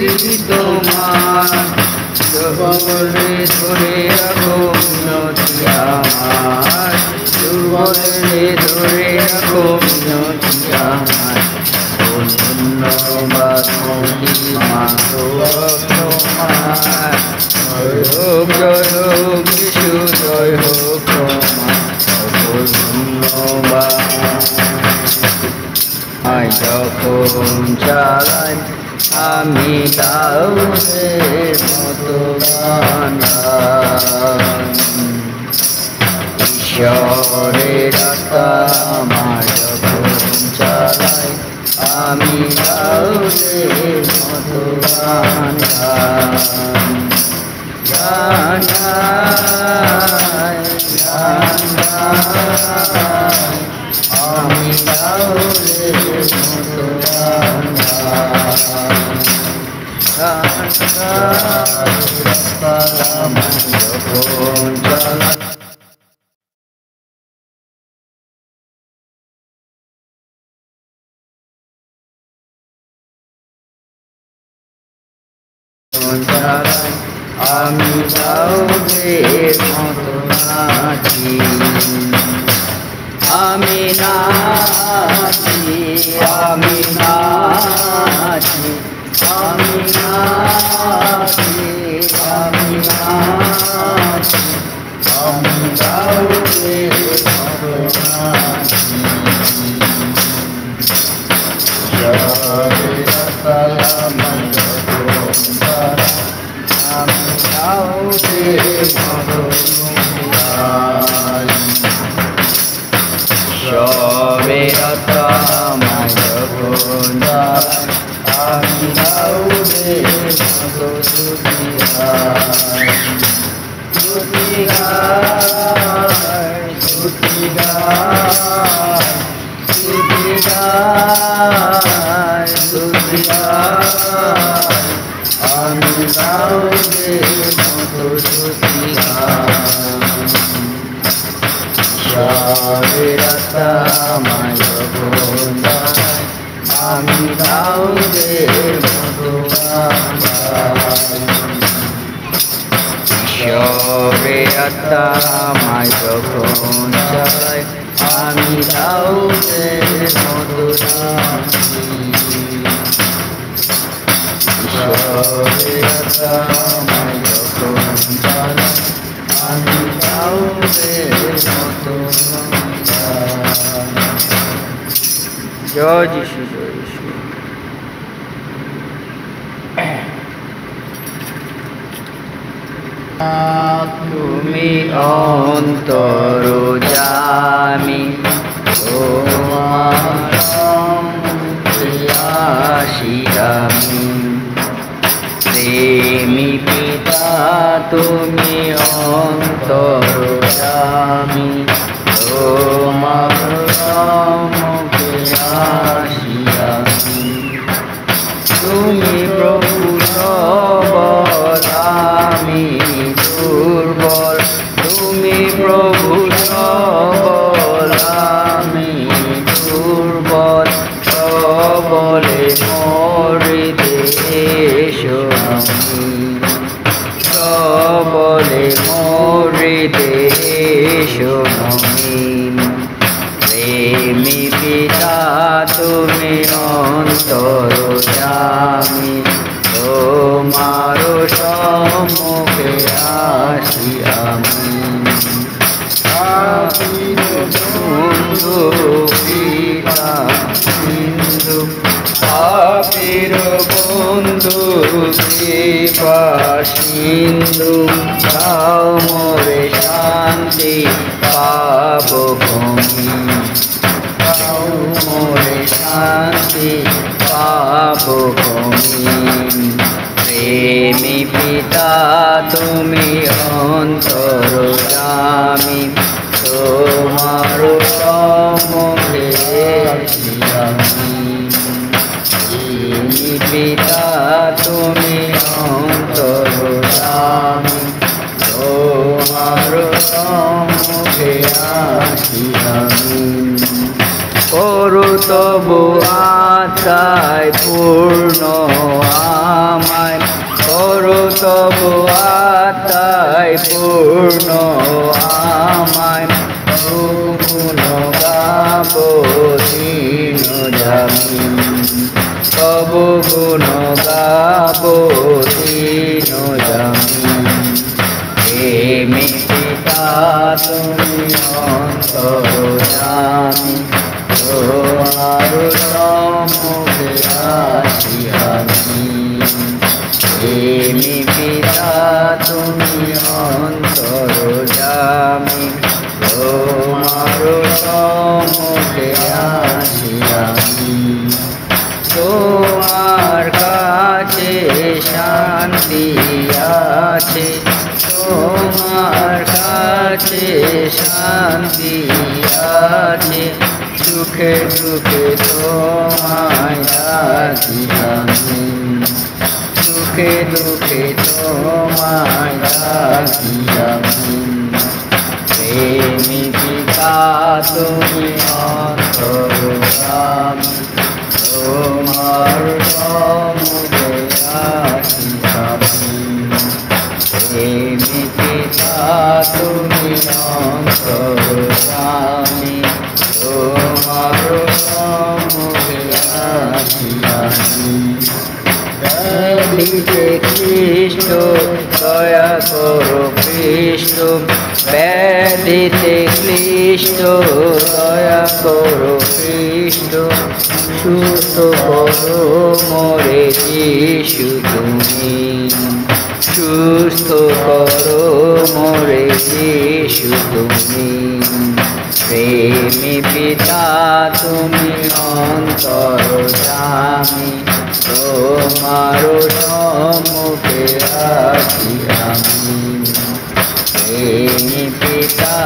ভক্তি তোমার দুর্বলে ধরে রাখো মিনতি আমার দুর্বলে ধরে রাখো মিনতি আমার ধন্যবাদ মহিমা তোমার জয় হোক যিশু জয় হোক তোমার ধন্যবাদ যখন চালাই আমি দাউদের মতো গান ঈশ্বরের আত্মা আমার যখন চালাই আমি দাউদের মতো গান আমি দাউদের মতো আমি দাউদের মতো নাচি আমি নাচি আমি নাচি আমি নাচি আমি নাচি আমি দাউদের মতো নাচি আমি দাউদের মতো সবে আমায় যখন আমি দাউদের মতো তুতি গাই তুতি গাই তুতি গাই তুতি গাই তুতি গাই আমি দাউদের মতো তুতি গাই ঈশ্বরের আত্মা আমায় যখন গায় আমি দাউদের মতো গান গাই ঈশ্বরের আত্মা আমায় যখন চালায় আমি দাউদের মতো নাচি ঈশ্বরের আত্মা আমায় যখন চালায় আমি দাউদের মতো জয় যিশু জয় যিশু তুমি অন্তর্যামী তোমার আসি আমি প্রেমী পিতা তুমি অন্তর্যামী তোমার সম্মুখে আসি আমি তুমি প্রভু সবল আমি দুর্বল তুমি প্রভু সবল আমি দুর্বল সবলে মরিতে এসো আমি সবলে মরিতে এসো আমি প্রেমী পিতা তুমি অন্তর্যামী তোমার সম্মুখে আসি আমি বন্ধু পিতা সিন্ধু পাপীর বন্ধু কৃপা সিন্ধু দাও মোরে শান্তি পাবো ভূমি দাও মোরে শান্তি পাবো ভূমি প্রেমী পিতা তুমি অন্তর্যামী তোমার সম্মুখে আসি আমি পিতা তুমি অন্তর্যামী তোমার সম্মুখে আসি আমি করু তবু আত্মায় পূর্ণ আমার তবু আত্মায় পূর্ণ আমায় গুণ গাব দিন জামিন তবু গুণ গাব দিন জামিন প্রেমী পিতা তুমি অন্তর্যামী তোমার সম্মুখে আসি আমি প্রেমী পিতা তুমি অন্তর্যামী তোমার সম্মুখে আসি আমি তোমার কাছে শান্তি আছে তোমার কাছে শান্তি আছে সুখে দুঃখে তোমায় ডাকি আমি সুখে দুঃখে তোমায় ডাকি আমি প্রেমী পিতা তুমি অন্তর্যামী তোমার সম্মুখে আসি আমি প্রেমী পিতা তুমি অন্তর্যামী তোমার সম্মুখে আসি আমি ব্যাধিতে খ্রিস্ট দয়া করো কৃষ্ণ ব্যাধিতে ক্লিষ্ট দয়া করো কৃষ্ণ সুস্থ করো মোরে যিশু তুমি সুস্থ করো মোরে যিশু তুমি প্রেমী পিতা তুমি অন্তর্যামী তোমার সম্মুখে আসি আমি প্রেমী পিতা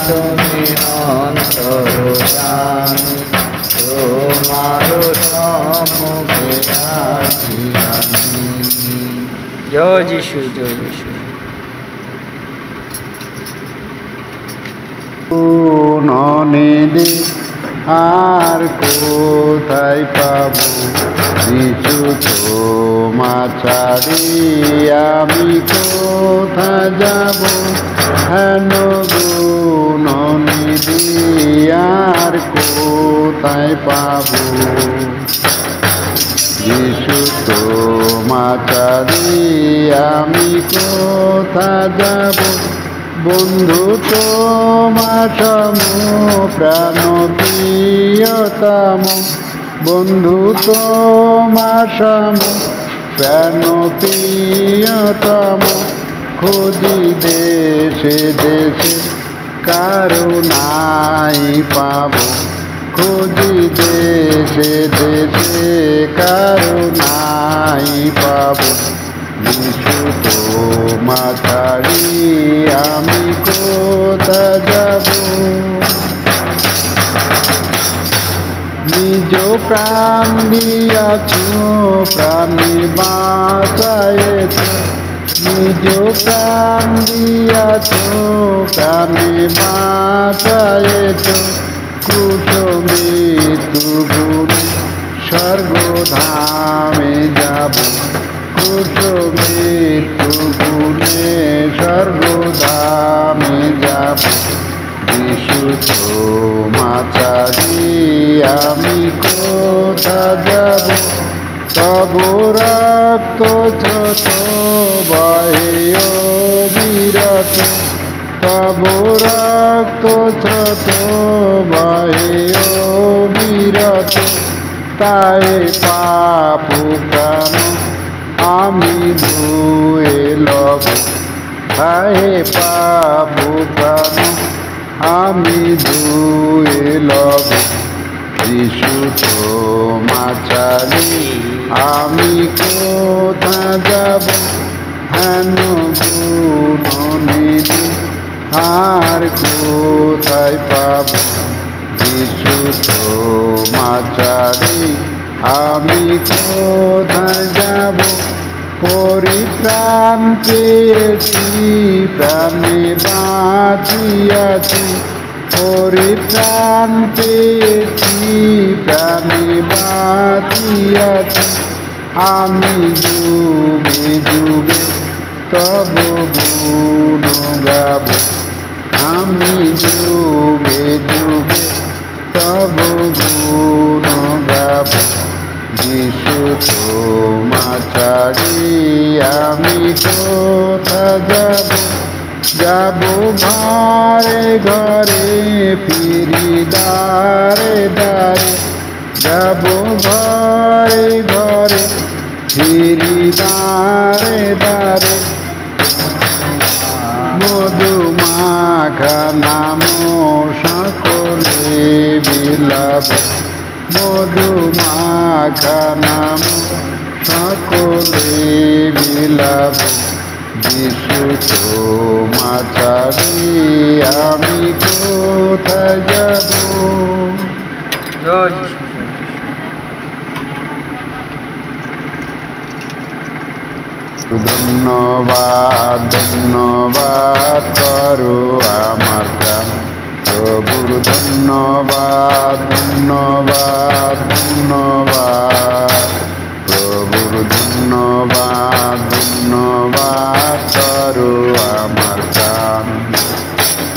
তুমি অন্তর্যামী তোমার সম্মুখে আসি আমি জয় যিশু জয় যিশু ননিদি আর কোথায় পাবো যিশু তোমা ছাড়ি আমি কোথায় যাব হেন ননিদি আর কোথায় পাবো যিশু তোমা ছাড়ি আমি কোথায় যাব বন্ধু তোমার সম প্রাণ প্রিয়তম বন্ধু তোমার সম প্রাণ প্রিয়তম খুঁজি দেশে দেশে কারো নাই পাবো খুঁজি দেশে দেশে কারো নাই পাবো যিশু তোমা ছাড়ি আমি কোথায় যাব নিজ প্রাণ দিয়াছ প্রাণী বাঁচায়েছ নিজ প্রাণ দিয়াছ প্রাণী বাঁচায়েছ ক্রুশ মৃত্যু গুরু স্বর্গধামে যাব ক্রুশ মৃত্যু গুণে স্বর্গধামে যাব যিশু তোমা ছাড়ি আমি কোথায় যাব তব রক্ত ছোট বহে অবিরত তব রক্ত ছোট বহে অবিরত তাই পাপ প্রাণ আমি ধুয়ে লব তাই পাপ প্রাণ আমি ধুয়ে লব যিশু তোমা ছাড়ি আমি কোথায় যাব হেন গুণনিধি আর কোথায় পাব যিশু তোমা ছাড়ি আমি কোথায় যাব পরিত্রাণ পেয়েছি প্রাণে বাঁচিয়াছি পরিত্রাণ পেয়েছি প্রাণে বাঁচিয়াছি আমি যুগে যুগে তব গুণ গাব আমি যুগে যুগে তব গুণ গাব যিশু তোমা ছাড়ি আমি কোথা যাব যাব ঘরে ঘরে ফিরি দ্বারে দ্বারে যাব ঘরে ঘরে ফিরি দ্বারে দ্বারে মধুমাখা নাম সকলে বিলাপ মধুমাখা নাম সকলে বিলাপ যিশু তোমা ছাড়ি আমি কোথায় যাব জয় যিশু। ধন্যবাদ ধন্যবাদ করো আমার প্রাণ প্রভুর ধন্যবাদ ধন্যবাদ ধন্যবাদ প্রভুর ধন্যবাদ ধন্যবাদ করো আমার প্রাণ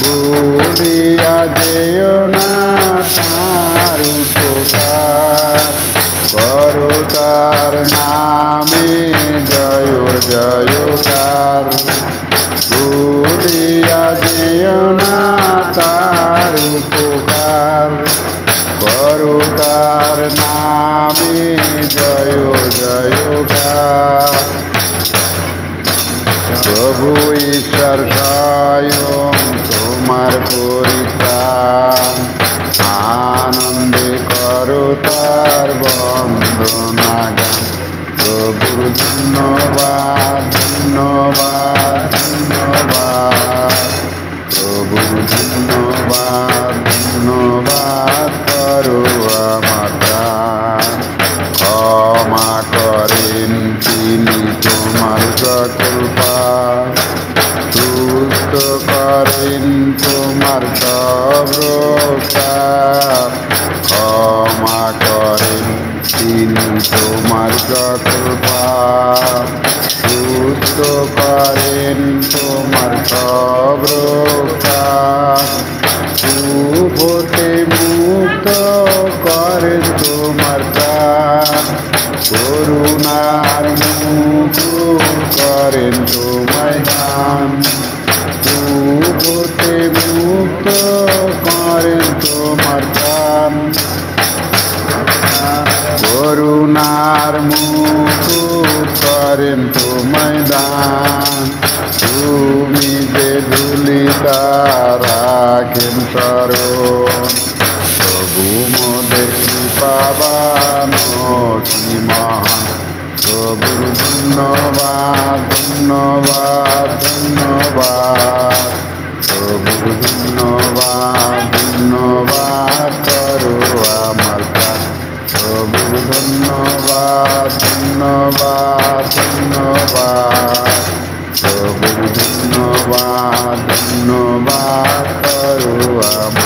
ভুলিয়া যেও না তার উপকার করো তার নামে জয় জয়কার ভুলিয়া যেও না তার উপকার করো তার নামে জয় জয়কার প্রভু ঈশ্বর স্বয়ং তোমার পরিত্রাণ আনন্দে করো তার বন্দনা গান প্রভুর ধন্যবাদ ধন্যবাদ ধন্যবাদ প্রভুর ধন্যবাদ ধন্যবাদ করো আমার প্রাণ ক্ষমা করেন তিনি তোমার সকল পাপ সুস্থ করেন তোমার সব পাপ ক্ষমা করেন তিনি তোমার সকল পাপ সুস্থ করেন তোমার সব পাপ শুভতে মুক্ত করেন তোমার প্রাণ করুণার মুখ করেন তোমায় দান শুভতে মুক্ত করেন তোমার প্রাণ করুণার মুখ করেন তোমায় দান তুমি যে ধুলিতা রাখেন স্মরণ প্রভু মোদের কৃপাবান কি মহান প্রভুর ধন্যবাদ ধন্যবাদ ধন্যবাদ প্রভুর ধন্যবাদ ধন্যবাদ করো আমার প্রাণ প্রভুর ধন্যবাদ ধন্যবাদ ধন্যবাদ প্রভুর ধন্যবাদ ধন্যবাদ করো আমার